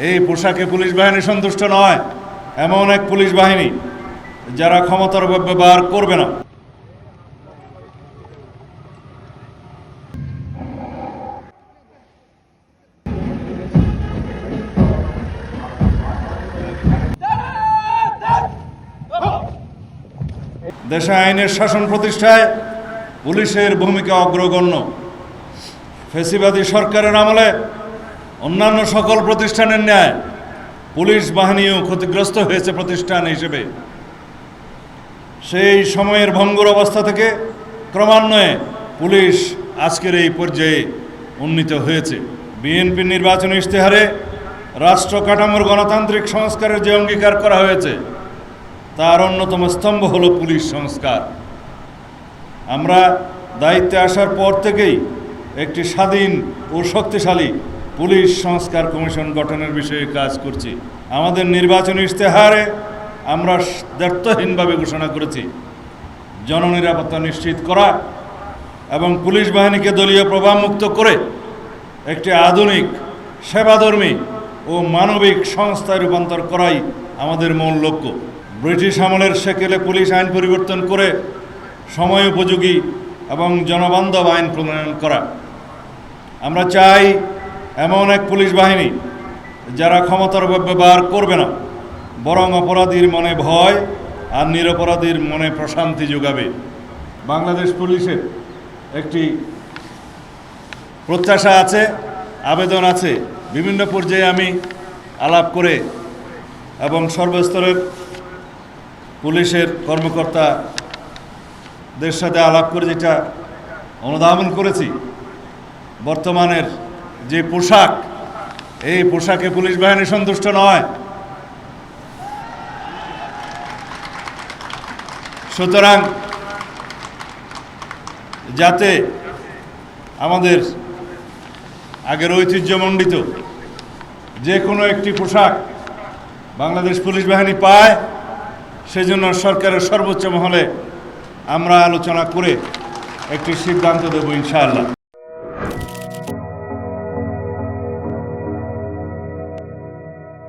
এই পোশাকে পুলিশ বাহিনী সন্তুষ্ট নয়, এমন এক পুলিশ বাহিনী যারা ক্ষমতার ব্যবহার করবে না। দেশে আইনের শাসন প্রতিষ্ঠায় পুলিশের ভূমিকা অগ্রগণ্য। ফ্যাসিবাদী সরকারের আমলে অন্যান্য সকল প্রতিষ্ঠানের ন্যায় পুলিশ বাহিনীও ক্ষতিগ্রস্ত হয়েছে প্রতিষ্ঠান হিসেবে। সেই সময়ের ভঙ্গুর অবস্থা থেকে ক্রমান্বয়ে পুলিশ আজকের এই পর্যায়ে উন্নীত হয়েছে। বিএনপির নির্বাচনী ইশতেহারে রাষ্ট্র কাঠামোর গণতান্ত্রিক সংস্কারের যে অঙ্গীকার করা হয়েছে তার অন্যতম স্তম্ভ হলো পুলিশ সংস্কার। আমরা দায়িত্বে আসার পর থেকেই একটি স্বাধীন ও শক্তিশালী পুলিশ সংস্কার কমিশন গঠনের বিষয়ে কাজ করছি। আমাদের নির্বাচনী ইশতেহারে আমরা দ্ব্যর্থহীনভাবে ঘোষণা করেছি জননিরাপত্তা নিশ্চিত করা এবং পুলিশ বাহিনীকে দলীয় প্রভাবমুক্ত করে একটি আধুনিক, সেবাধর্মী ও মানবিক সংস্থায় রূপান্তর করাই আমাদের মূল লক্ষ্য। ব্রিটিশ আমলের সেকেলে পুলিশ আইন পরিবর্তন করে সময় উপযোগী এবং জনবান্ধব আইন প্রণয়ন করা। আমরা চাই এমন এক পুলিশ বাহিনী যারা ক্ষমতার ব্যবহার করবে না, বরং অপরাধীর মনে ভয় আর নিরপরাধীর মনে প্রশান্তি যোগাবে। বাংলাদেশ পুলিশের একটি প্রত্যাশা আছে, আবেদন আছে। বিভিন্ন পর্যায়ে আমি আলাপ করে এবং সর্বস্তরের পুলিশের কর্মকর্তাদের সাথে আলাপ করে যেটা অনুধাবন করেছি, বর্তমানের যে পোশাক, এই পোশাকে পুলিশ বাহিনী সন্তুষ্ট নয়। সুতরাং যাতে আমাদের আগের ঐতিহ্যমণ্ডিত যে কোনো একটি পোশাক বাংলাদেশ পুলিশ বাহিনী পায়, সেজন্য সরকারের সর্বোচ্চ মহলে আমরা আলোচনা করে একটি সিদ্ধান্ত দেব ইনশাআল্লাহ।